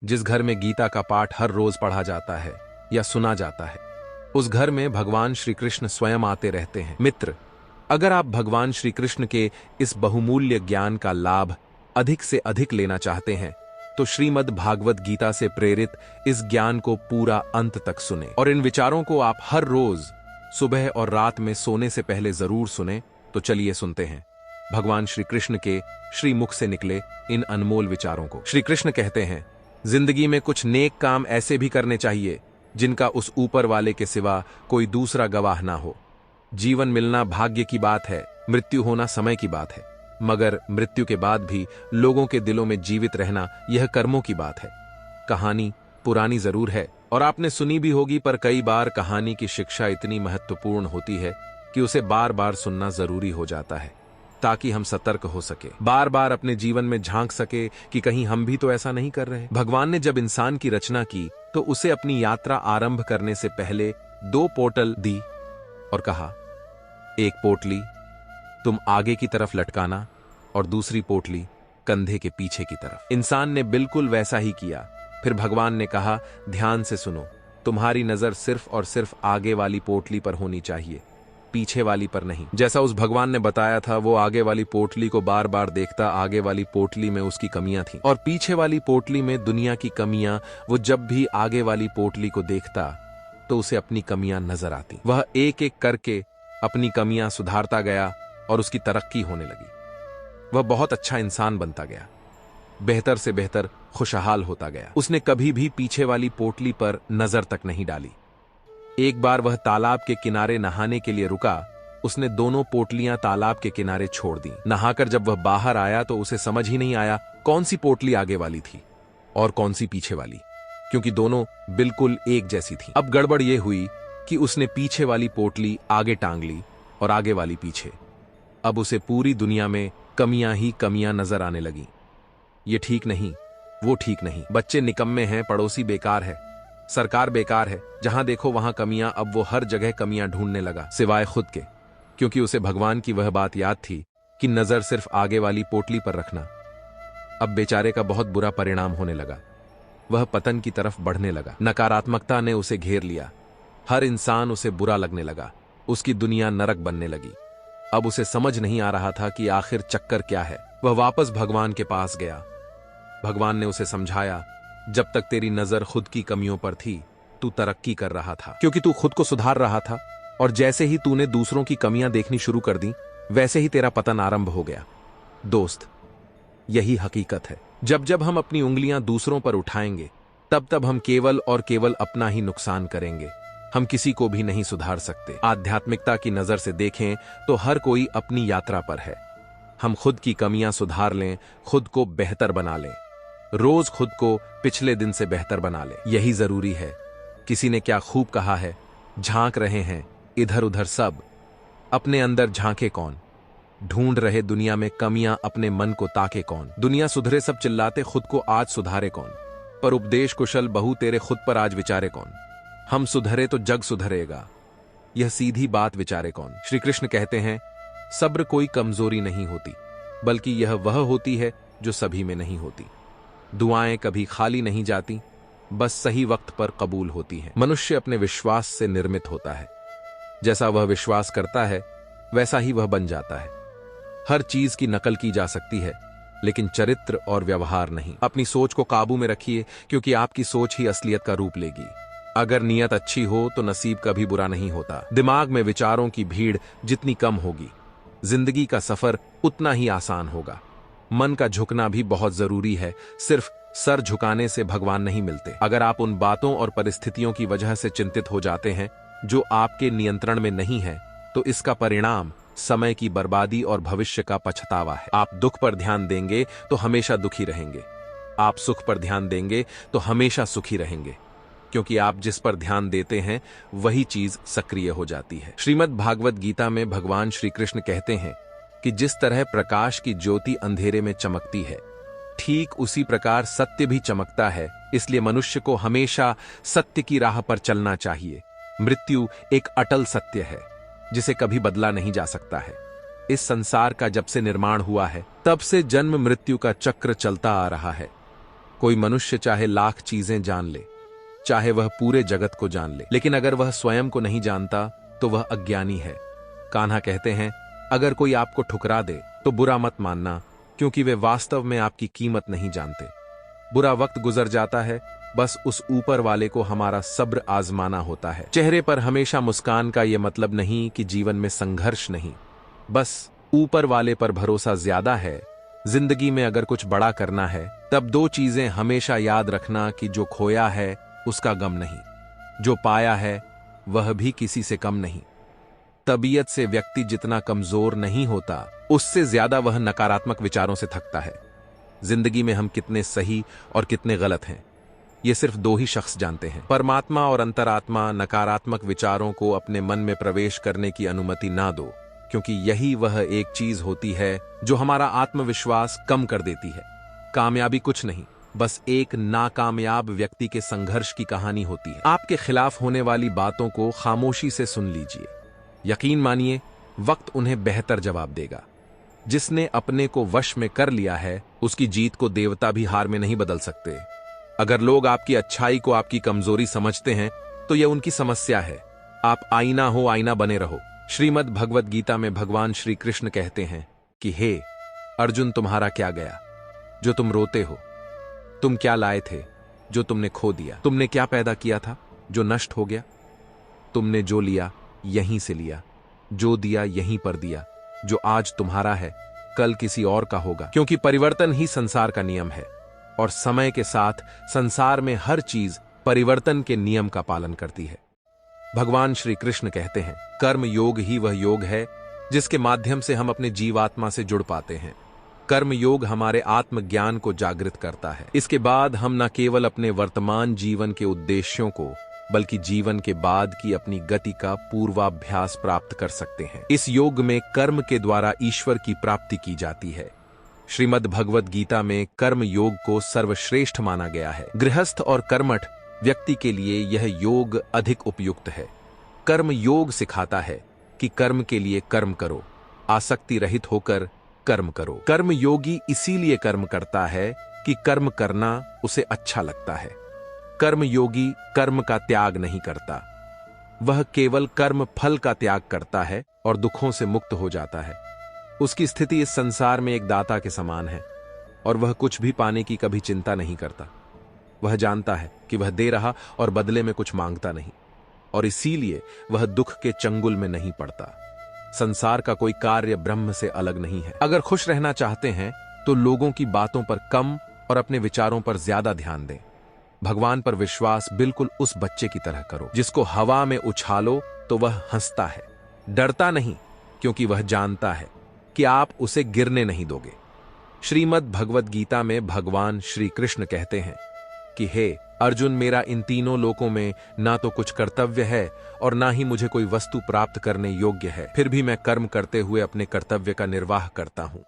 जिस घर में गीता का पाठ हर रोज पढ़ा जाता है या सुना जाता है, उस घर में भगवान श्री कृष्ण स्वयं आते रहते हैं। मित्र, अगर आप भगवान श्री कृष्ण के इस बहुमूल्य ज्ञान का लाभ अधिक से अधिक लेना चाहते हैं तो श्रीमद् भागवत गीता से प्रेरित इस ज्ञान को पूरा अंत तक सुने और इन विचारों को आप हर रोज सुबह और रात में सोने से पहले जरूर सुने। तो चलिए सुनते हैं भगवान श्री कृष्ण के श्रीमुख से निकले इन अनमोल विचारों को। श्री कृष्ण कहते हैं, जिंदगी में कुछ नेक काम ऐसे भी करने चाहिए जिनका उस ऊपर वाले के सिवा कोई दूसरा गवाह ना हो। जीवन मिलना भाग्य की बात है, मृत्यु होना समय की बात है, मगर मृत्यु के बाद भी लोगों के दिलों में जीवित रहना यह कर्मों की बात है। कहानी पुरानी जरूर है और आपने सुनी भी होगी, पर कई बार कहानी की शिक्षा इतनी महत्वपूर्ण होती है कि उसे बार बार सुनना जरूरी हो जाता है ताकि हम सतर्क हो सके, बार बार अपने जीवन में झांक सके कि कहीं हम भी तो ऐसा नहीं कर रहे। भगवान ने जब इंसान की रचना की तो उसे अपनी यात्रा आरंभ करने से पहले 2 पोटल दी और कहा, एक पोटली तुम आगे की तरफ लटकाना और दूसरी पोटली कंधे के पीछे की तरफ। इंसान ने बिल्कुल वैसा ही किया। फिर भगवान ने कहा, ध्यान से सुनो, तुम्हारी नजर सिर्फ और सिर्फ आगे वाली पोटली पर होनी चाहिए, पीछे वाली पर नहीं। जैसा उस भगवान ने बताया था, वो आगे वाली पोटली को बार बार देखता। आगे वाली पोटली में उसकी कमियां थीं और पीछे वाली पोटली में दुनिया की कमियां। वो जब भी आगे वाली पोटली को देखता तो उसे अपनी कमियां नजर आती। वह एक एक करके अपनी कमियां सुधारता गया और उसकी तरक्की होने लगी। वह बहुत अच्छा इंसान बनता गया, बेहतर से बेहतर खुशहाल होता गया। उसने कभी भी पीछे वाली पोटली पर नजर तक नहीं डाली। एक बार वह तालाब के किनारे नहाने के लिए रुका। उसने दोनों पोटलियां तालाब के किनारे छोड़ दी। नहाकर जब वह बाहर आया तो उसे समझ ही नहीं आया कौन सी पोटली आगे वाली थी और कौन सी पीछे वाली, क्योंकि दोनों बिल्कुल एक जैसी थी। अब गड़बड़ यह हुई कि उसने पीछे वाली पोटली आगे टांग ली और आगे वाली पीछे। अब उसे पूरी दुनिया में कमियां ही कमियां नजर आने लगी। ये ठीक नहीं, वो ठीक नहीं, बच्चे निकम्मे हैं, पड़ोसी बेकार है, सरकार बेकार है, जहां देखो वहां कमियां। अब वो हर जगह कमियां ढूंढने लगा सिवाय खुद के, क्योंकि उसे भगवान की वह बात याद थी कि नजर सिर्फ आगे वाली पोटली पर रखना। अब बेचारे का बहुत बुरा परिणाम होने लगा। वह पतन की तरफ बढ़ने लगा। नकारात्मकता ने उसे घेर लिया। हर इंसान उसे बुरा लगने लगा। उसकी दुनिया नरक बनने लगी। अब उसे समझ नहीं आ रहा था कि आखिर चक्कर क्या है। वह वापस भगवान के पास गया। भगवान ने उसे समझाया, जब तक तेरी नजर खुद की कमियों पर थी तू तरक्की कर रहा था, क्योंकि तू खुद को सुधार रहा था, और जैसे ही तूने दूसरों की कमियां देखनी शुरू कर दी वैसे ही तेरा पतन आरंभ हो गया। दोस्त, यही हकीकत है। जब जब हम अपनी उंगलियां दूसरों पर उठाएंगे तब तब हम केवल और केवल अपना ही नुकसान करेंगे। हम किसी को भी नहीं सुधार सकते। आध्यात्मिकता की नजर से देखें तो हर कोई अपनी यात्रा पर है। हम खुद की कमियां सुधार लें, खुद को बेहतर बना लें, रोज खुद को पिछले दिन से बेहतर बना ले, यही जरूरी है। किसी ने क्या खूब कहा है, झांक रहे हैं इधर उधर सब, अपने अंदर झांके कौन, ढूंढ रहे दुनिया में कमियां, अपने मन को ताके कौन। दुनिया सुधरे सब चिल्लाते, खुद को आज सुधारे कौन, पर उपदेश कुशल बहू तेरे खुद पर आज विचारे कौन। हम सुधरे तो जग सुधरेगा, यह सीधी बात विचारे कौन। श्री कृष्ण कहते हैं, सब्र कोई कमजोरी नहीं होती, बल्कि यह वह होती है जो सभी में नहीं होती। दुआएं कभी खाली नहीं जाती, बस सही वक्त पर कबूल होती हैं। मनुष्य अपने विश्वास से निर्मित होता है। जैसा वह विश्वास करता है वैसा ही वह बन जाता है। हर चीज की नकल की जा सकती है, लेकिन चरित्र और व्यवहार नहीं। अपनी सोच को काबू में रखिए, क्योंकि आपकी सोच ही असलियत का रूप लेगी। अगर नीयत अच्छी हो तो नसीब कभी बुरा नहीं होता। दिमाग में विचारों की भीड़ जितनी कम होगी, जिंदगी का सफर उतना ही आसान होगा। मन का झुकना भी बहुत जरूरी है। सिर्फ सर झुकाने से भगवान नहीं मिलते। अगर आप उन बातों और परिस्थितियों की वजह से चिंतित हो जाते हैं जो आपके नियंत्रण में नहीं है, तो इसका परिणाम समय की बर्बादी और भविष्य का पछतावा है। आप दुख पर ध्यान देंगे तो हमेशा दुखी रहेंगे। आप सुख पर ध्यान देंगे तो हमेशा सुखी रहेंगे, क्योंकि आप जिस पर ध्यान देते हैं वही चीज सक्रिय हो जाती है। श्रीमद् भागवत गीता में भगवान श्री कृष्ण कहते हैं कि जिस तरह प्रकाश की ज्योति अंधेरे में चमकती है, ठीक उसी प्रकार सत्य भी चमकता है। इसलिए मनुष्य को हमेशा सत्य की राह पर चलना चाहिए। मृत्यु एक अटल सत्य है जिसे कभी बदला नहीं जा सकता है। इस संसार का जब से निर्माण हुआ है तब से जन्म मृत्यु का चक्र चलता आ रहा है। कोई मनुष्य चाहे लाख चीजें जान ले, चाहे वह पूरे जगत को जान ले, लेकिन अगर वह स्वयं को नहीं जानता तो वह अज्ञानी है। कान्हा कहते हैं, अगर कोई आपको ठुकरा दे तो बुरा मत मानना, क्योंकि वे वास्तव में आपकी कीमत नहीं जानते। बुरा वक्त गुजर जाता है, बस उस ऊपर वाले को हमारा सब्र आजमाना होता है। चेहरे पर हमेशा मुस्कान का यह मतलब नहीं कि जीवन में संघर्ष नहीं, बस ऊपर वाले पर भरोसा ज्यादा है। जिंदगी में अगर कुछ बड़ा करना है तब दो चीजें हमेशा याद रखना कि जो खोया है उसका गम नहीं, जो पाया है वह भी किसी से कम नहीं। तबीयत से व्यक्ति जितना कमजोर नहीं होता, उससे ज्यादा वह नकारात्मक विचारों से थकता है। जिंदगी में हम कितने सही और कितने गलत हैं, ये सिर्फ दो ही शख्स जानते हैं, परमात्मा और अंतरात्मा। नकारात्मक विचारों को अपने मन में प्रवेश करने की अनुमति ना दो, क्योंकि यही वह एक चीज होती है जो हमारा आत्मविश्वास कम कर देती है। कामयाबी कुछ नहीं, बस एक नाकामयाब व्यक्ति के संघर्ष की कहानी होती है। आपके खिलाफ होने वाली बातों को खामोशी से सुन लीजिए। यकीन मानिए, वक्त उन्हें बेहतर जवाब देगा। जिसने अपने को वश में कर लिया है, उसकी जीत को देवता भी हार में नहीं बदल सकते। अगर लोग आपकी अच्छाई को आपकी कमजोरी समझते हैं तो यह उनकी समस्या है। आप आईना हो, आईना बने रहो। श्रीमद् भगवद गीता में भगवान श्री कृष्ण कहते हैं कि हे अर्जुन, तुम्हारा क्या गया जो तुम रोते हो? तुम क्या लाए थे जो तुमने खो दिया? तुमने क्या पैदा किया था जो नष्ट हो गया? तुमने जो लिया यहीं से लिया, जो दिया यहीं पर दिया। जो आज तुम्हारा है कल किसी और का होगा, क्योंकि परिवर्तन ही संसार का नियम है और समय के साथ संसार में हर चीज परिवर्तन के नियम का पालन करती है। भगवान श्री कृष्ण कहते हैं, कर्म योग ही वह योग है जिसके माध्यम से हम अपने जीवात्मा से जुड़ पाते हैं। कर्म योग हमारे आत्मज्ञान को जागृत करता है। इसके बाद हम न केवल अपने वर्तमान जीवन के उद्देश्यों को, बल्कि जीवन के बाद की अपनी गति का पूर्वाभ्यास प्राप्त कर सकते हैं। इस योग में कर्म के द्वारा ईश्वर की प्राप्ति की जाती है। श्रीमद् भगवद गीता में कर्म योग को सर्वश्रेष्ठ माना गया है। गृहस्थ और कर्मठ व्यक्ति के लिए यह योग अधिक उपयुक्त है। कर्म योग सिखाता है कि कर्म के लिए कर्म करो, आसक्ति रहित होकर कर्म करो। कर्म योगी इसीलिए कर्म करता है कि कर्म करना उसे अच्छा लगता है। कर्म योगी कर्म का त्याग नहीं करता, वह केवल कर्म फल का त्याग करता है और दुखों से मुक्त हो जाता है। उसकी स्थिति इस संसार में एक दाता के समान है और वह कुछ भी पाने की कभी चिंता नहीं करता। वह जानता है कि वह दे रहा और बदले में कुछ मांगता नहीं, और इसीलिए वह दुख के चंगुल में नहीं पड़ता। संसार का कोई कार्य ब्रह्म से अलग नहीं है। अगर खुश रहना चाहते हैं तो लोगों की बातों पर कम और अपने विचारों पर ज्यादा ध्यान दें। भगवान पर विश्वास बिल्कुल उस बच्चे की तरह करो जिसको हवा में उछालो तो वह हंसता है, डरता नहीं, क्योंकि वह जानता है कि आप उसे गिरने नहीं दोगे। श्रीमद् भगवद गीता में भगवान श्री कृष्ण कहते हैं कि हे अर्जुन, मेरा इन तीनों लोकों में ना तो कुछ कर्तव्य है और ना ही मुझे कोई वस्तु प्राप्त करने योग्य है, फिर भी मैं कर्म करते हुए अपने कर्तव्य का निर्वाह करता हूं।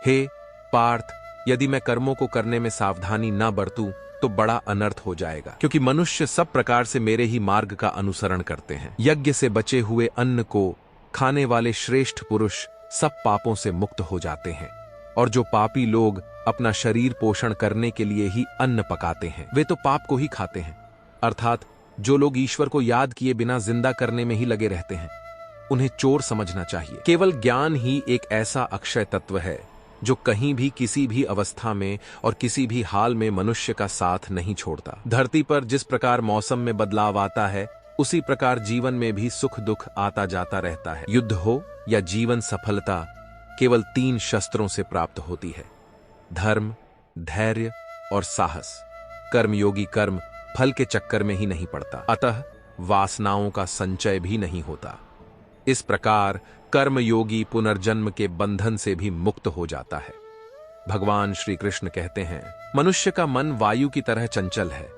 हे पार्थ, यदि मैं कर्मों को करने में सावधानी ना बरतूं तो बड़ा अनर्थ हो जाएगा, क्योंकि मनुष्य सब प्रकार से मेरे ही मार्ग का अनुसरण करते हैं। यज्ञ से बचे हुए अन्न को खाने वाले श्रेष्ठ पुरुष सब पापों से मुक्त हो जाते हैं, और जो पापी लोग अपना शरीर पोषण करने के लिए ही अन्न पकाते हैं, वे तो पाप को ही खाते हैं। अर्थात जो लोग ईश्वर को याद किए बिना जिंदा करने में ही लगे रहते हैं, उन्हें चोर समझना चाहिए। केवल ज्ञान ही एक ऐसा अक्षय तत्व है जो कहीं भी, किसी भी अवस्था में और किसी भी हाल में मनुष्य का साथ नहीं छोड़ता। धरती पर जिस प्रकार मौसम में बदलाव आता है, उसी प्रकार जीवन में भी सुख दुख आता जाता रहता है। युद्ध हो या जीवन सफलता केवल 3 शस्त्रों से प्राप्त होती है: धर्म, धैर्य और साहस। कर्मयोगी कर्म फल के चक्कर में ही नहीं पड़ता, अतः वासनाओं का संचय भी नहीं होता। इस प्रकार कर्मयोगी पुनर्जन्म के बंधन से भी मुक्त हो जाता है। भगवान श्री कृष्ण कहते हैं, मनुष्य का मन वायु की तरह चंचल है।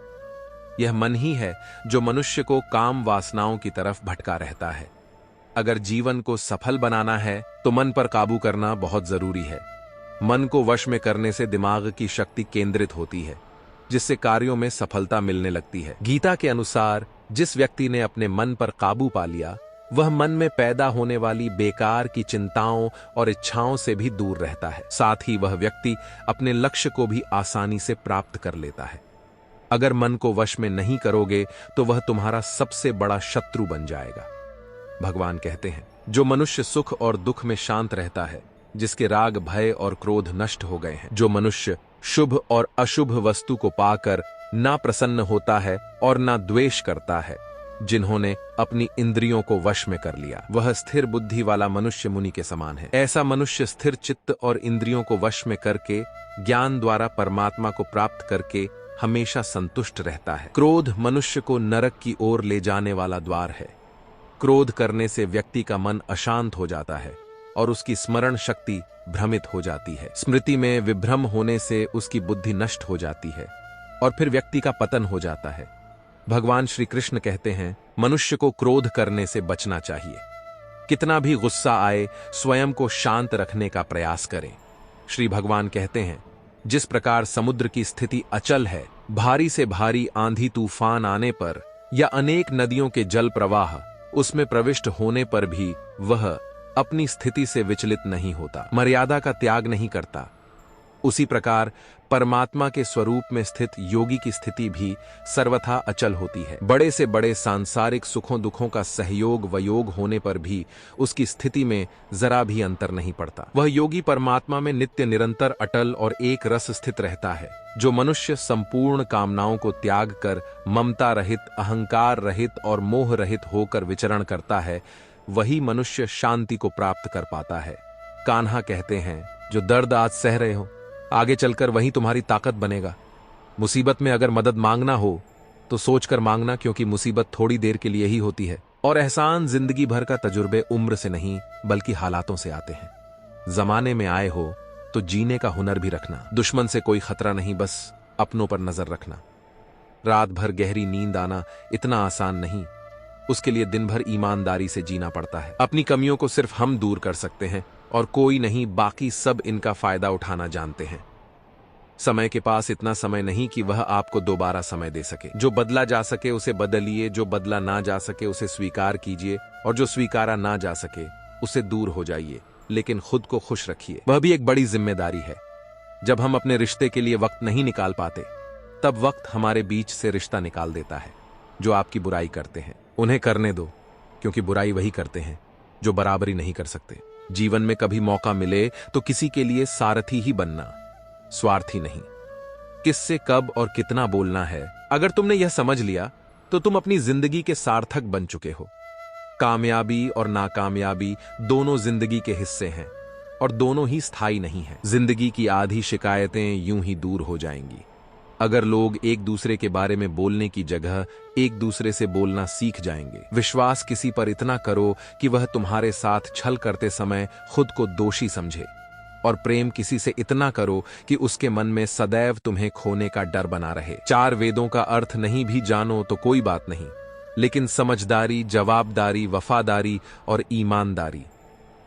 यह मन ही है जो मनुष्य को काम वासनाओं की तरफ भटका रहता है। अगर जीवन को सफल बनाना है तो मन पर काबू करना बहुत जरूरी है। मन को वश में करने से दिमाग की शक्ति केंद्रित होती है, जिससे कार्यों में सफलता मिलने लगती है। गीता के अनुसार जिस व्यक्ति ने अपने मन पर काबू पा लिया, वह मन में पैदा होने वाली बेकार की चिंताओं और इच्छाओं से भी दूर रहता है। साथ ही वह व्यक्ति अपने लक्ष्य को भी आसानी से प्राप्त कर लेता है। अगर मन को वश में नहीं करोगे तो वह तुम्हारा सबसे बड़ा शत्रु बन जाएगा। भगवान कहते हैं, जो मनुष्य सुख और दुख में शांत रहता है, जिसके राग, भय और क्रोध नष्ट हो गए हैं, जो मनुष्य शुभ और अशुभ वस्तु को पाकर ना प्रसन्न होता है और ना द्वेष करता है, जिन्होंने अपनी इंद्रियों को वश में कर लिया, वह स्थिर बुद्धि वाला मनुष्य मुनि के समान है। ऐसा मनुष्य स्थिर चित्त और इंद्रियों को वश में करके ज्ञान द्वारा परमात्मा को प्राप्त करके हमेशा संतुष्ट रहता है। क्रोध मनुष्य को नरक की ओर ले जाने वाला द्वार है। क्रोध करने से व्यक्ति का मन अशांत हो जाता है और उसकी स्मरण शक्ति भ्रमित हो जाती है। स्मृति में विभ्रम होने से उसकी बुद्धि नष्ट हो जाती है और फिर व्यक्ति का पतन हो जाता है। भगवान श्री कृष्ण कहते हैं, मनुष्य को क्रोध करने से बचना चाहिए। कितना भी गुस्सा आए, स्वयं को शांत रखने का प्रयास करें। श्री भगवान कहते हैं, जिस प्रकार समुद्र की स्थिति अचल है, भारी से भारी आंधी तूफान आने पर या अनेक नदियों के जल प्रवाह उसमें प्रविष्ट होने पर भी वह अपनी स्थिति से विचलित नहीं होता, मर्यादा का त्याग नहीं करता, उसी प्रकार परमात्मा के स्वरूप में स्थित योगी की स्थिति भी सर्वथा अचल होती है। बड़े से बड़े सांसारिक सुखों दुखों का सहयोग वयोग होने पर भी उसकी स्थिति में जरा भी अंतर नहीं पड़ता। वह योगी परमात्मा में नित्य निरंतर अटल और एक रस स्थित रहता है। जो मनुष्य संपूर्ण कामनाओं को त्याग कर ममता रहित, अहंकार रहित और मोह रहित होकर विचरण करता है, वही मनुष्य शांति को प्राप्त कर पाता है। कान्हा कहते हैं, जो दर्द आज सह रहे हो, आगे चलकर वही तुम्हारी ताकत बनेगा। मुसीबत में अगर मदद मांगना हो तो सोचकर मांगना, क्योंकि मुसीबत थोड़ी देर के लिए ही होती है और एहसान जिंदगी भर का तजुर्बे उम्र से नहीं बल्कि हालातों से आते हैं। जमाने में आए हो तो जीने का हुनर भी रखना। दुश्मन से कोई खतरा नहीं, बस अपनों पर नजर रखना। रात भर गहरी नींद आना इतना आसान नहीं, उसके लिए दिन भर ईमानदारी से जीना पड़ता है। अपनी कमियों को सिर्फ हम दूर कर सकते हैं और कोई नहीं, बाकी सब इनका फायदा उठाना जानते हैं। समय के पास इतना समय नहीं कि वह आपको दोबारा समय दे सके। जो बदला जा सके उसे बदलिए, जो बदला ना जा सके उसे स्वीकार कीजिए और जो स्वीकारा ना जा सके उसे दूर हो जाइए, लेकिन खुद को खुश रखिए। वह भी एक बड़ी जिम्मेदारी है। जब हम अपने रिश्ते के लिए वक्त नहीं निकाल पाते, तब वक्त हमारे बीच से रिश्ता निकाल देता है। जो आपकी बुराई करते हैं उन्हें करने दो, क्योंकि बुराई वही करते हैं जो बराबरी नहीं कर सकते। जीवन में कभी मौका मिले तो किसी के लिए सारथी ही बनना, स्वार्थी नहीं। किससे कब और कितना बोलना है, अगर तुमने यह समझ लिया तो तुम अपनी जिंदगी के सार्थक बन चुके हो। कामयाबी और नाकामयाबी दोनों जिंदगी के हिस्से हैं और दोनों ही स्थायी नहीं हैं। जिंदगी की आधी शिकायतें यूं ही दूर हो जाएंगी अगर लोग एक दूसरे के बारे में बोलने की जगह एक दूसरे से बोलना सीख जाएंगे। विश्वास किसी पर इतना करो कि वह तुम्हारे साथ छल करते समय खुद को दोषी समझे, और प्रेम किसी से इतना करो कि उसके मन में सदैव तुम्हें खोने का डर बना रहे। 4 वेदों का अर्थ नहीं भी जानो तो कोई बात नहीं, लेकिन समझदारी, जवाबदारी, वफादारी और ईमानदारी,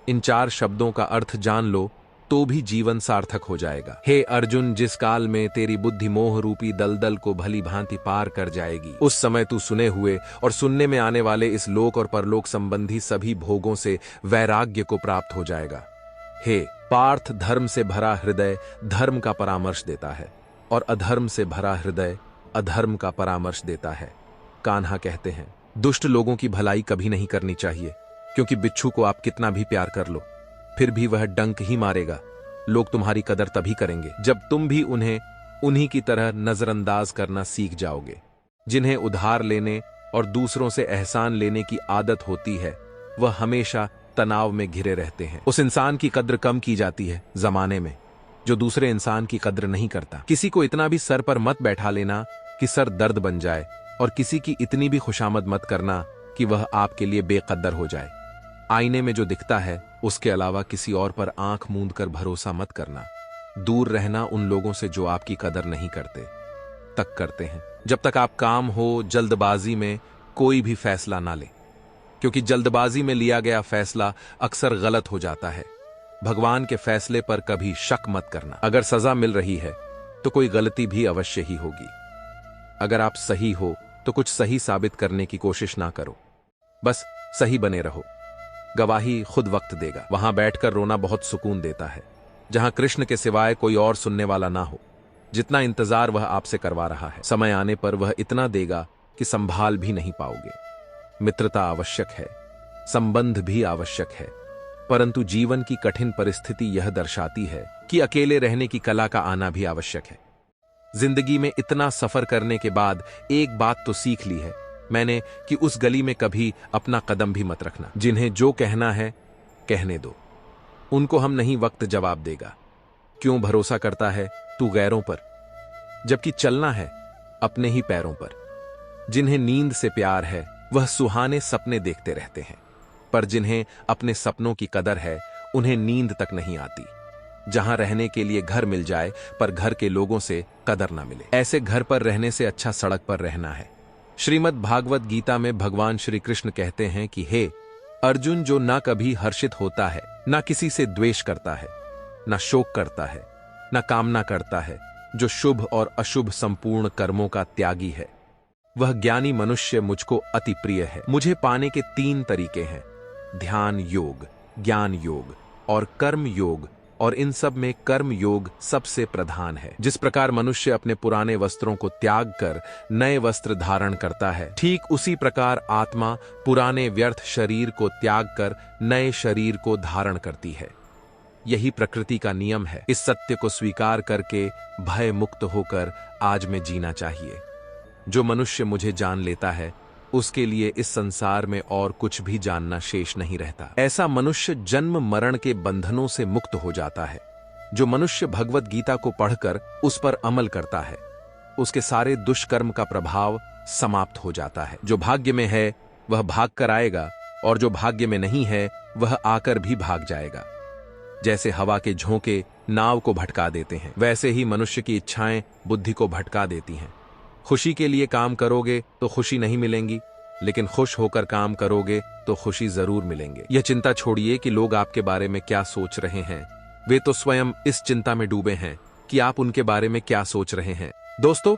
इन 4 शब्दों का अर्थ जान लो तो भी जीवन सार्थक हो जाएगा। हे अर्जुन, जिस काल में तेरी बुद्धि मोह रूपी दलदल को भली भांति पार कर जाएगी, उस समय तू सुने हुए और सुनने में आने वाले इस लोक और परलोक संबंधी सभी भोगों से वैराग्य को प्राप्त हो जाएगा। हे पार्थ, धर्म से भरा हृदय धर्म का परामर्श देता है और अधर्म से भरा हृदय अधर्म का परामर्श देता है। कान्हा कहते हैं, दुष्ट लोगों की भलाई कभी नहीं करनी चाहिए, क्योंकि बिच्छू को आप कितना भी प्यार कर लो फिर भी वह डंक ही मारेगा। लोग तुम्हारी कदर तभी करेंगे जब तुम भी उन्हें उन्हीं की तरह नजरअंदाज करना सीख जाओगे। जिन्हें उधार लेने और दूसरों से एहसान लेने की आदत होती है, वह हमेशा तनाव में घिरे रहते हैं। उस इंसान की कद्र कम की जाती है जमाने में जो दूसरे इंसान की कद्र नहीं करता। किसी को इतना भी सर पर मत बैठा लेना कि सर दर्द बन जाए, और किसी की इतनी भी खुशामद मत करना कि वह आपके लिए बेकद्र हो जाए। आईने में जो दिखता है उसके अलावा किसी और पर आंख मूंद कर भरोसा मत करना। दूर रहना उन लोगों से जो आपकी कदर नहीं करते तक करते हैं। जब तक आप काम हो, जल्दबाजी में कोई भी फैसला ना ले, क्योंकि जल्दबाजी में लिया गया फैसला अक्सर गलत हो जाता है। भगवान के फैसले पर कभी शक मत करना। अगर सजा मिल रही है तो कोई गलती भी अवश्य ही होगी। अगर आप सही हो तो कुछ सही साबित करने की कोशिश ना करो, बस सही बने रहो। गवाही खुद वक्त देगा। वहां बैठकर रोना बहुत सुकून देता है, जहां कृष्ण के सिवाय कोई और सुनने वाला ना हो। जितना इंतजार वह आपसे करवा रहा है, समय आने पर वह इतना देगा कि संभाल भी नहीं पाओगे। मित्रता आवश्यक है, संबंध भी आवश्यक है, परंतु जीवन की कठिन परिस्थिति यह दर्शाती है कि अकेले रहने की कला का आना भी आवश्यक है। जिंदगी में इतना सफर करने के बाद एक बात तो सीख ली है मैंने कि उस गली में कभी अपना कदम भी मत रखना। जिन्हें जो कहना है कहने दो, उनको हम नहीं वक्त जवाब देगा। क्यों भरोसा करता है तू गैरों पर, जबकि चलना है अपने ही पैरों पर। जिन्हें नींद से प्यार है वह सुहाने सपने देखते रहते हैं, पर जिन्हें अपने सपनों की कदर है उन्हें नींद तक नहीं आती। जहां रहने के लिए घर मिल जाए पर घर के लोगों से कदर ना मिले, ऐसे घर पर रहने से अच्छा सड़क पर रहना है। श्रीमद् भागवत गीता में भगवान श्री कृष्ण कहते हैं कि हे अर्जुन, जो ना कभी हर्षित होता है, ना किसी से द्वेष करता है, ना शोक करता है, ना कामना करता है, जो शुभ और अशुभ संपूर्ण कर्मों का त्यागी है, वह ज्ञानी मनुष्य मुझको अति प्रिय है। मुझे पाने के 3 तरीके हैं, ध्यान योग, ज्ञान योग और कर्म योग, और इन सब में कर्म योग सबसे प्रधान है। जिस प्रकार मनुष्य अपने पुराने वस्त्रों को त्याग कर नए वस्त्र धारण करता है, ठीक उसी प्रकार आत्मा पुराने व्यर्थ शरीर को त्याग कर नए शरीर को धारण करती है। यही प्रकृति का नियम है। इस सत्य को स्वीकार करके भय मुक्त होकर आज में जीना चाहिए। जो मनुष्य मुझे जान लेता है उसके लिए इस संसार में और कुछ भी जानना शेष नहीं रहता। ऐसा मनुष्य जन्म मरण के बंधनों से मुक्त हो जाता है। जो मनुष्य भगवत गीता को पढ़कर उस पर अमल करता है, उसके सारे दुष्कर्म का प्रभाव समाप्त हो जाता है। जो भाग्य में है वह भाग कर आएगा, और जो भाग्य में नहीं है वह आकर भी भाग जाएगा। जैसे हवा के झोंके नाव को भटका देते हैं, वैसे ही मनुष्य की इच्छाएं बुद्धि को भटका देती हैं। खुशी के लिए काम करोगे तो खुशी नहीं मिलेंगी, लेकिन खुश होकर काम करोगे तो खुशी जरूर मिलेंगे। यह चिंता छोड़िए कि लोग आपके बारे में क्या सोच रहे हैं। वे तो स्वयं इस चिंता में डूबे हैं कि आप उनके बारे में क्या सोच रहे हैं। दोस्तों,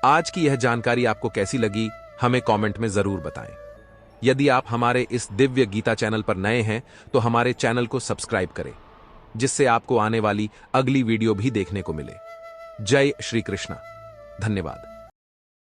आज की यह जानकारी आपको कैसी लगी हमें कमेंट में जरूर बताएं। यदि आप हमारे इस दिव्य गीता चैनल पर नए हैं तो हमारे चैनल को सब्सक्राइब करें, जिससे आपको आने वाली अगली वीडियो भी देखने को मिले। जय श्री कृष्णा। धन्यवाद।